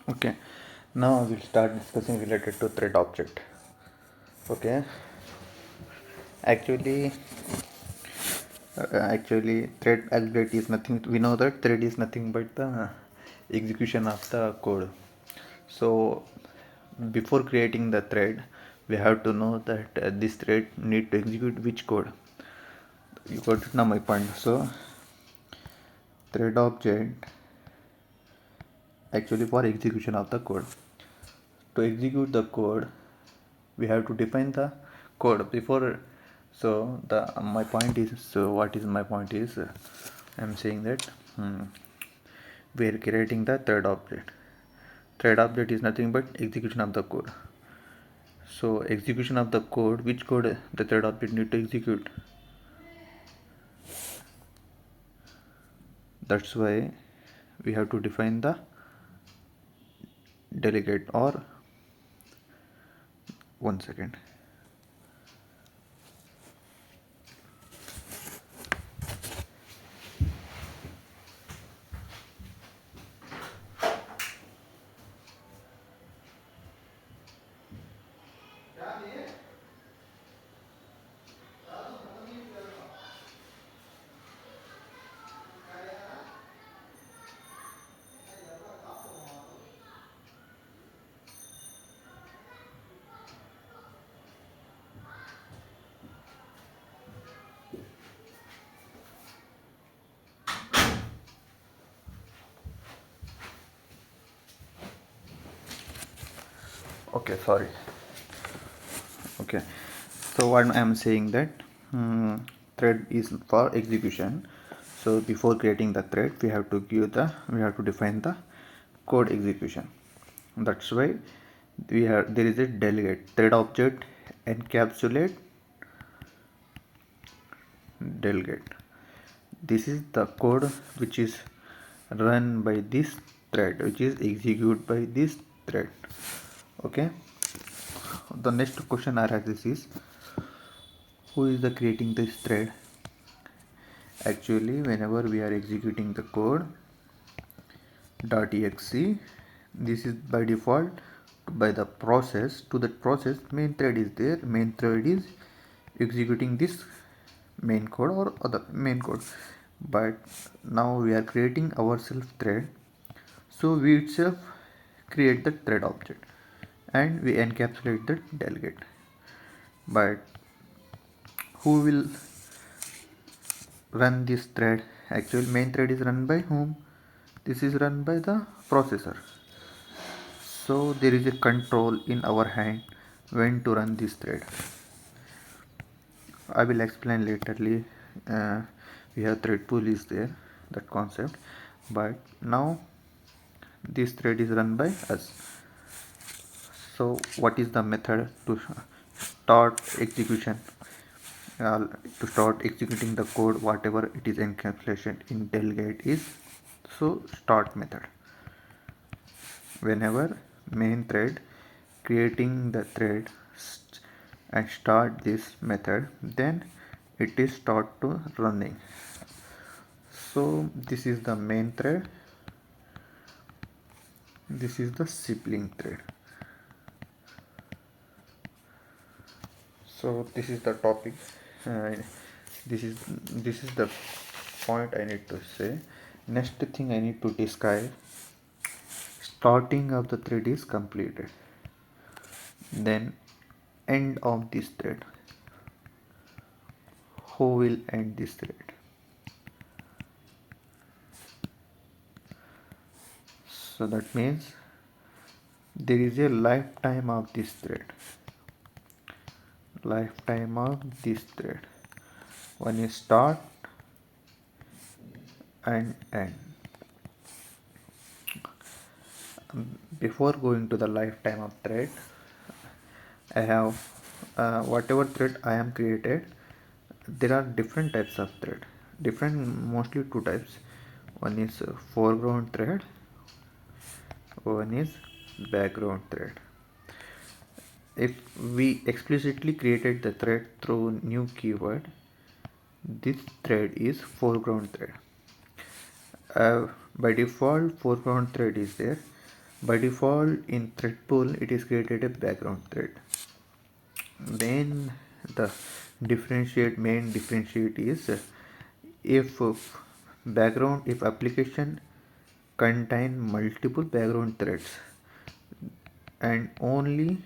Okay, now we'll start discussing related to thread object. Okay, actually, thread algorithm is nothing. We know that thread is nothing but the execution of the code. So, before creating the thread, we have to know that this thread need to execute which code. You got it now my point. So, thread object actually for execution of the code. To execute the code, we have to define the code before. So the my point is, so what is my point is, I'm saying that we are creating the thread object. Thread object is nothing but execution of the code. So execution of the code, which code the thread object need to execute. That's why we have to define the delegate. Or one second. Okay, sorry. Okay, so what I am saying that thread is for execution. So before creating the thread, we have to define the code execution. That's why there is a delegate. Thread object encapsulate delegate. This is the code which is run by this thread, which is executed by this thread. Okay, the next question arises is, who is the creating this thread? Actually, whenever we are executing the code .exe, this is by default by the process. To that process, main thread is there. Main thread is executing this main code or other main code. But now we are creating ourselves thread, so we itself create the thread object and we encapsulate the delegate. But who will run this thread? Actually, main thread is run by whom? This is run by the processor. So there is a control in our hand when to run this thread. I will explain laterly. We have thread pool is there, that concept. But now this thread is run by us. So what is the method to start execution? To start executing the code, whatever it is encapsulation in delegate is, so start method. Whenever main thread creating the thread and start this method, then it is start to running. So this is the main thread, this is the sibling thread. So this is the topic. uh, this is the point I need to say. Next thing I need to describe, starting of the thread is completed, then end of this thread. Who will end this thread? So that means there is a lifetime of this thread. Lifetime of this thread. One is start and end. Before going to the lifetime of thread, I have whatever thread I am created. There are different types of thread. Mostly two types. One is foreground thread. One is background thread. If we explicitly created the thread through new keyword, this thread is foreground thread. By default, foreground thread is there. By default in thread pool it is created a background thread. Then the main differentiate is if if application contain multiple background threads and only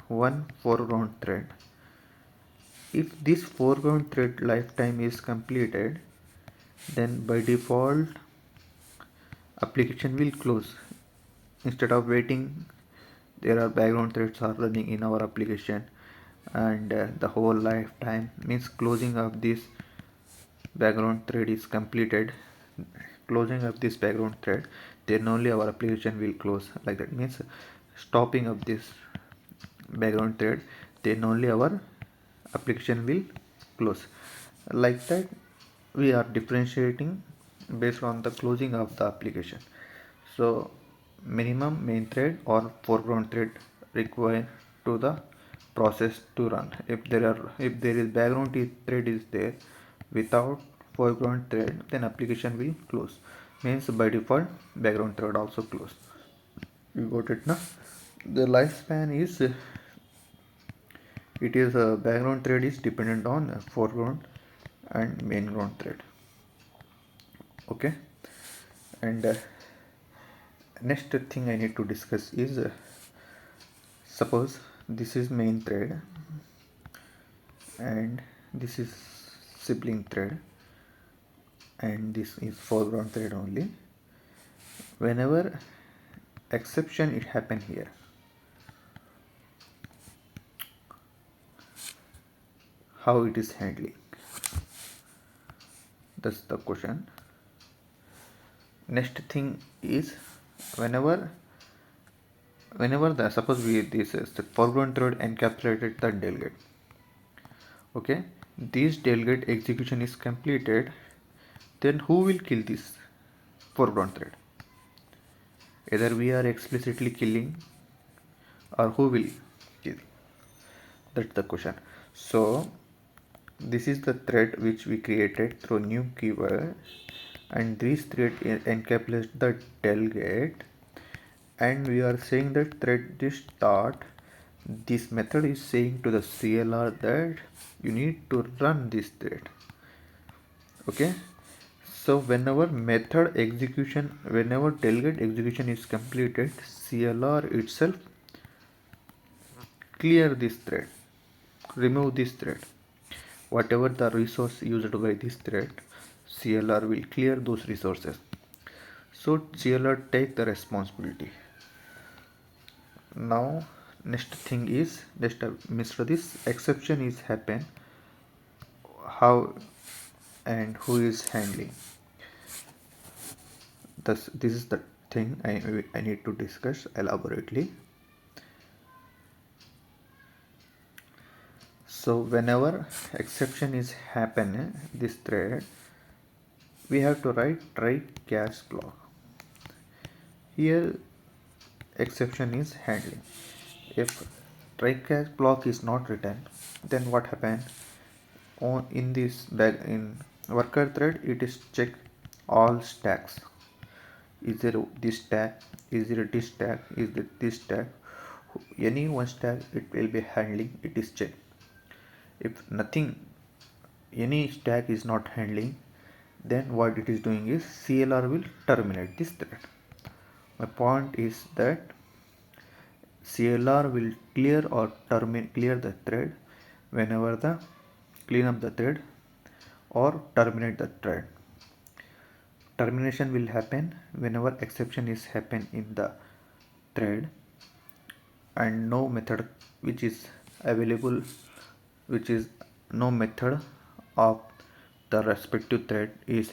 one foreground thread, if this foreground thread lifetime is completed, then by default application will close. Instead of waiting, there are background threads are running in our application, and the whole lifetime means closing of this background thread is completed. Closing of this background thread, then only our application will close. Like that means stopping of this background thread, then only our application will close. Like that we are differentiating based on the closing of the application. So minimum main thread or foreground thread required to the process to run. If there is background thread is there without foreground thread, then application will close. Means by default background thread also close. You got it now? The lifespan is it is a background thread is dependent on foreground and main ground thread. Okay, and next thing I need to discuss is suppose this is main thread and this is sibling thread and this is foreground thread only. Whenever exception it happen here, how it is handling, that's the question. Next thing is whenever the suppose we this is the foreground thread encapsulated the delegate. Okay, this delegate execution is completed, then who will kill this foreground thread? Either we are explicitly killing or who will kill? That's the question. So this is the thread which we created through new keyword, and this thread encapsulates the delegate, and we are saying that thread this start, this method is saying to the CLR that you need to run this thread. Okay, so whenever delegate execution is completed, CLR itself clear this thread, remove this thread. Whatever the resource used by this thread, CLR will clear those resources. So CLR take the responsibility. Now next thing is just Mr. This exception is happen, how and who is handling. This is the thing I need to discuss elaborately. So whenever exception is happen this thread, we have to write try catch block. Here exception is handling. If try catch block is not written, then what happen? On in this in worker thread, it is check all stacks. Is there this stack? Is there this stack? Is there this stack? Any one stack it will be handling. It is checked. If nothing, any stack is not handling, then what it is doing is CLR will terminate this thread. My point is that CLR will clear or clear the thread whenever the clean up the thread or terminate the thread. Termination will happen whenever exception is happen in the thread and no method which is available, which is no method of the respective thread is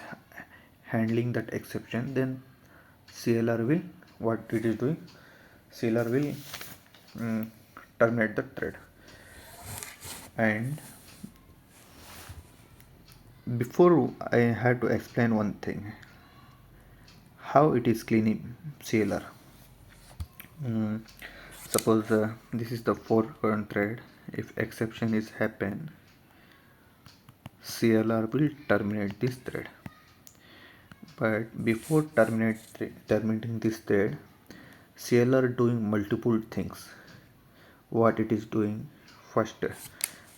handling that exception, then CLR will what it is doing, CLR will terminate the thread. And before I had to explain one thing, how it is cleaning CLR. Suppose this is the foreground thread. If exception is happen, CLR will terminate this thread. But before terminating this thread, CLR doing multiple things. What it is doing? First,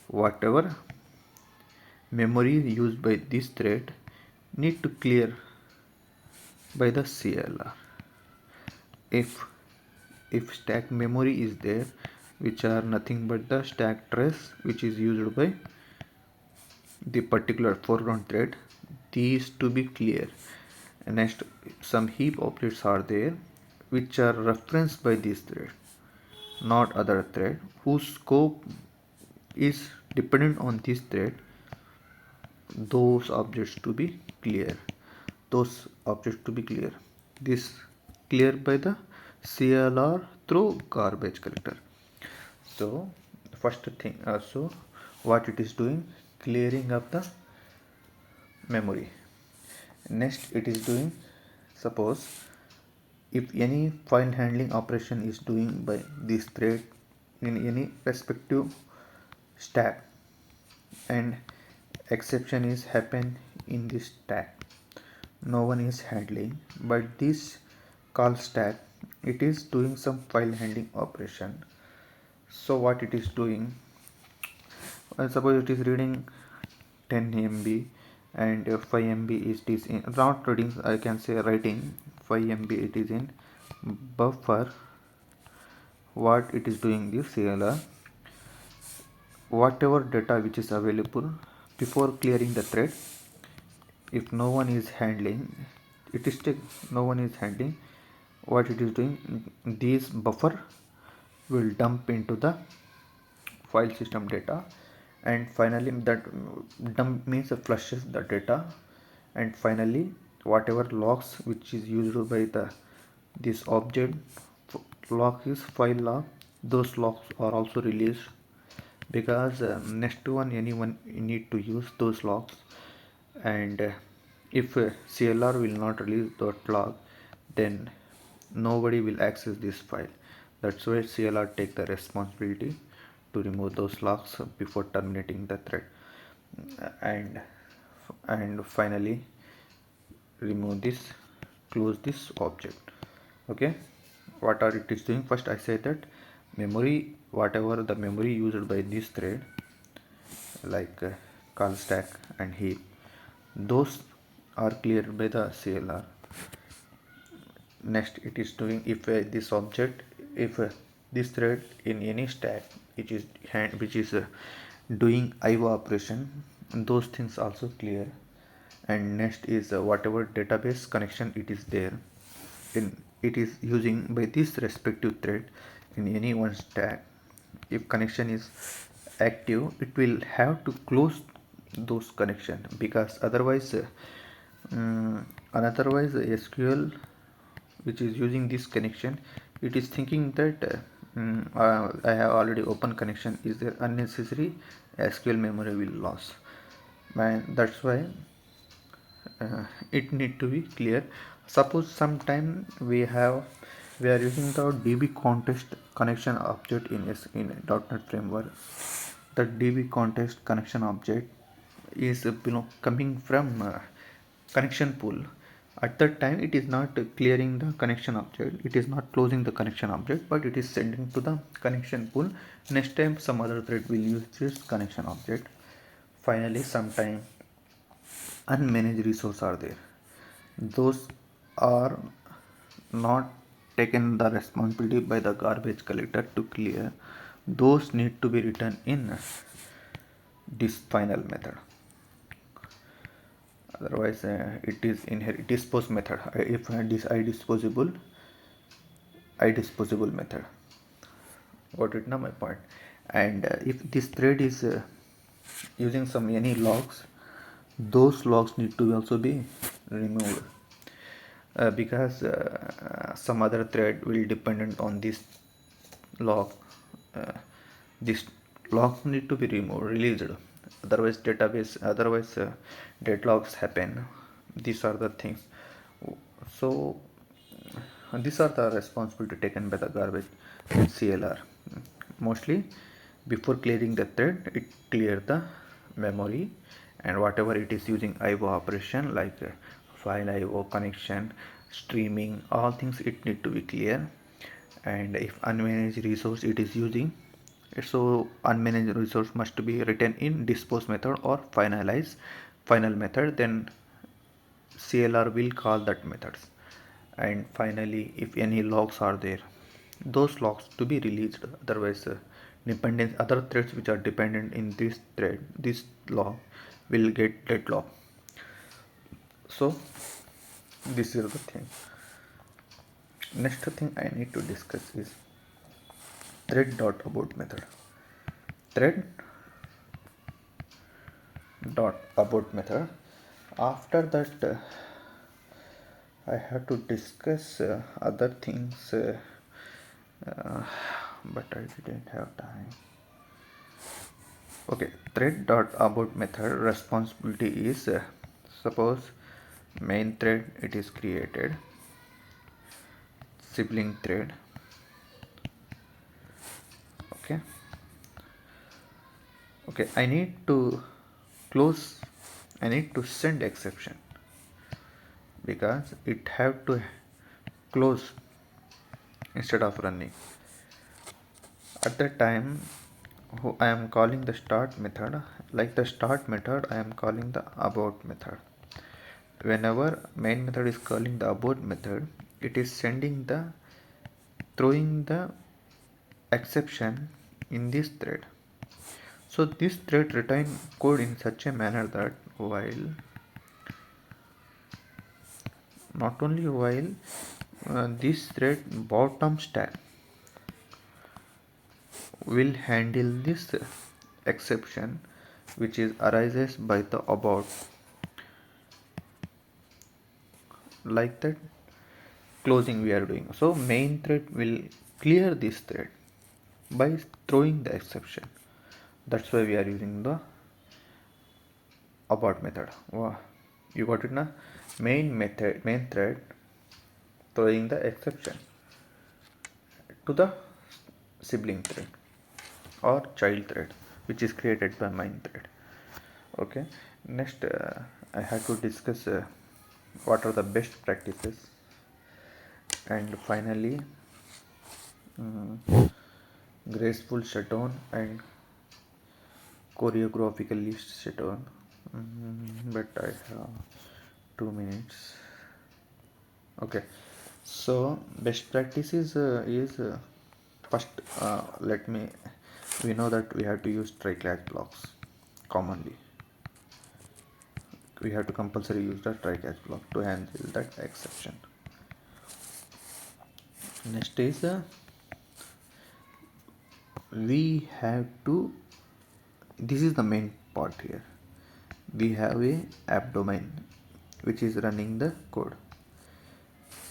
whatever memory used by this thread need to clear by the CLR. If stack memory is there, which are nothing but the stack trace which is used by the particular foreground thread, these to be clear. And next, some heap objects are there which are referenced by this thread, not other thread, whose scope is dependent on this thread. Those objects to be clear. This clear by the CLR through garbage collector. So first thing, so what it is doing, clearing up the memory. Next it is doing, suppose if any file handling operation is doing by this thread in any respective stack and exception is happen in this stack, no one is handling, but this call stack, it is doing some file handling operation. So what it is doing, suppose it is reading 10 MB and 5 MB is this in, not reading, I can say writing 5 MB it is in buffer. What it is doing, this CLR, whatever data which is available before clearing the thread, if no one is handling, it is no one is handling, what it is doing, this buffer will dump into the file system data, and finally that dump means flushes the data, and finally whatever logs which is used by the this object, log is file log, those logs are also released, because next one anyone need to use those logs, and if CLR will not release that log, then nobody will access this file. That's why CLR take the responsibility to remove those logs before terminating the thread, and finally remove this, close this object. Okay, what are it is doing? First I say that memory, whatever the memory used by this thread, like call stack and heap, those are cleared by the CLR. Next it is doing, if this object, if this thread in any stack which is doing IO operation, those things also clear. And next is whatever database connection it is there, in it is using by this respective thread in any one stack, if connection is active, it will have to close those connection, because otherwise otherwise SQL which is using this connection, it is thinking that I have already open connection, is there unnecessary SQL memory will loss, and that's why it need to be clear. Suppose sometime we are using the DB context connection object in .NET framework. The DB context connection object is coming from connection pool. At that time it is not clearing the connection object, it is not closing the connection object, but it is sending to the connection pool. Next time some other thread will use this connection object. Finally sometime unmanaged resource are there, those are not taken the responsibility by the garbage collector to clear, those need to be written in this final method. Otherwise it is inherit dispose method, if this I disposable method. Got it now my point. And if this thread is using some any logs, those logs need to also be removed, because some other thread will dependent on this log. This logs need to be released, otherwise deadlocks happen. These are the things. So these are the responsibility taken by the garbage CLR. Mostly before clearing the thread, it clear the memory, and whatever it is using IO operation like file IO, connection, streaming, all things it need to be clear. and if unmanaged resource it is using, so unmanaged resource must be written in dispose method or final method, then CLR will call that methods. And finally, if any logs are there, those logs to be released, otherwise dependent other threads which are dependent in this thread, this log will get deadlock. So this is the thing. Next thing I need to discuss is thread dot abort method. Thread dot abort method. After that, I have to discuss other things, uh, but I didn't have time. Okay, thread dot abort method responsibility is suppose main thread it is created, sibling thread. Okay, okay, I need to close, I need to send exception because it have to close instead of running. At that time I am calling the start method, like the start method I am calling the abort method. Whenever main method is calling the abort method, it is sending the throwing the exception in this thread. So this thread retain code in such a manner that while not only while this thread bottom stack will handle this exception which is arises by the abort, like that closing we are doing. So main thread will clear this thread by throwing the exception. That's why we are using the abort method. Wow, you got it now. Main thread throwing the exception to the sibling thread or child thread which is created by main thread. Okay, next I have to discuss what are the best practices, and finally graceful shutdown and choreographically shutdown. But I have 2 minutes. Okay, so best practices is first let me, we know that we have to use try-catch blocks commonly. We have to compulsory use the try-catch block to handle that exception. Next is we have to, this is the main part here, we have a app domain which is running the code.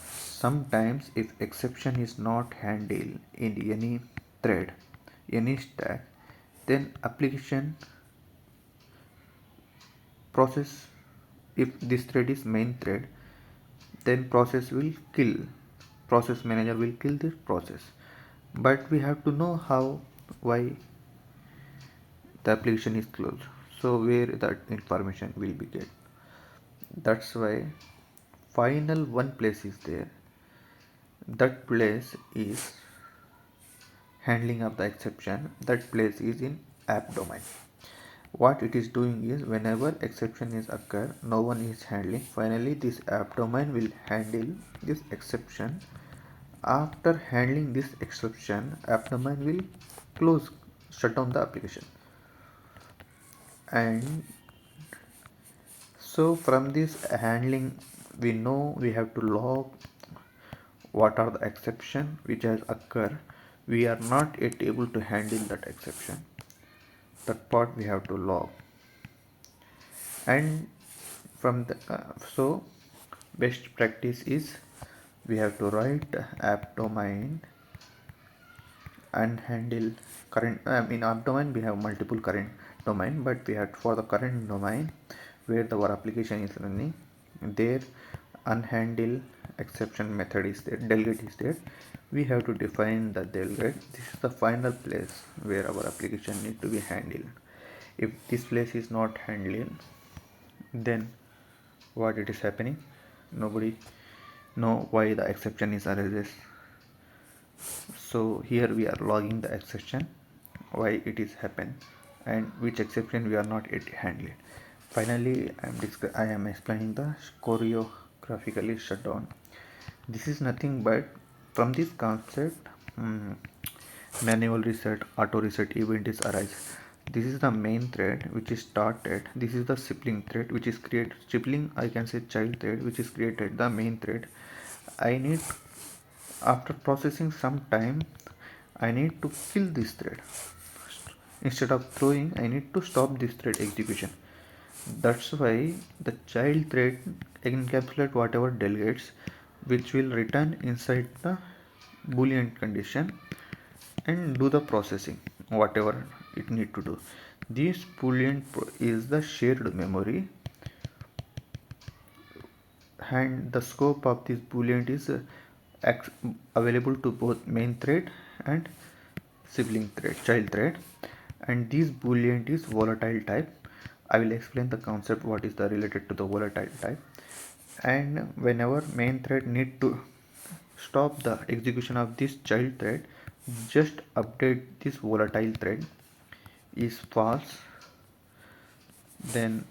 Sometimes if exception is not handled in any thread, any stack, then application process, if this thread is main thread, then process will kill, process manager will kill this process. But we have to know how, why the application is closed, so where that information will be get. That's why final one place is there, that place is handling of the exception, that place is in app domain. What it is doing is whenever exception is occur, no one is handling, finally this app domain will handle this exception. After handling this exception, app domain will close, shut down the application. And so from this handling we know we have to log what are the exception which has occurred. We are not yet able to handle that exception, that part we have to log. And from the so best practice is we have to write app domain and handle current, in app domain we have multiple current domain, but we have for the current domain where our application is running, there unhandle exception method is there, delegate is there. We have to define the delegate. This is the final place where our application need to be handled. If this place is not handled, then what it is happening, nobody know why the exception is arises. So here we are logging the exception, why it is happen, and which exception we are not yet handling. Finally, I am explaining the choreographically shutdown. This is nothing but from this concept, manual reset, auto reset event is arise. This is the main thread which is started. This is the sibling thread which is created. Sibling, I can say child thread, which is created the main thread. I need, after processing some time, I need to kill this thread. Instead of throwing, I need to stop this thread execution. That's why the child thread encapsulate whatever delegates which will return inside the boolean condition and do the processing whatever it need to do. This boolean is the shared memory, and the scope of this boolean is available to both main thread and sibling thread, child thread, and this boolean is volatile type. I will explain the concept what is the related to the volatile type. And whenever main thread need to stop the execution of this child thread, just update this volatile thread is false. Then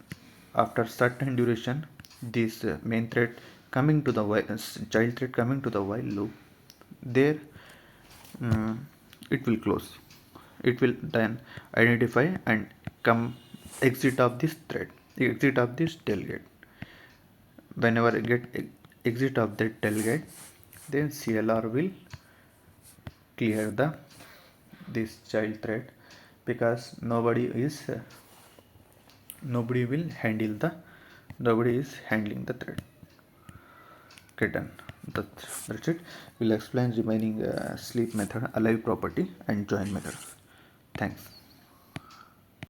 after certain duration, this main thread coming to the child thread coming to the while loop, there it will close. It will then identify and come exit of this thread, exit of this delegate. Whenever I get exit of that delegate, then CLR will clear the this child thread, because nobody will handle the nobody is handling the thread. Okay, done. That's it. We'll explain remaining sleep method, alive property, and join method. Thanks.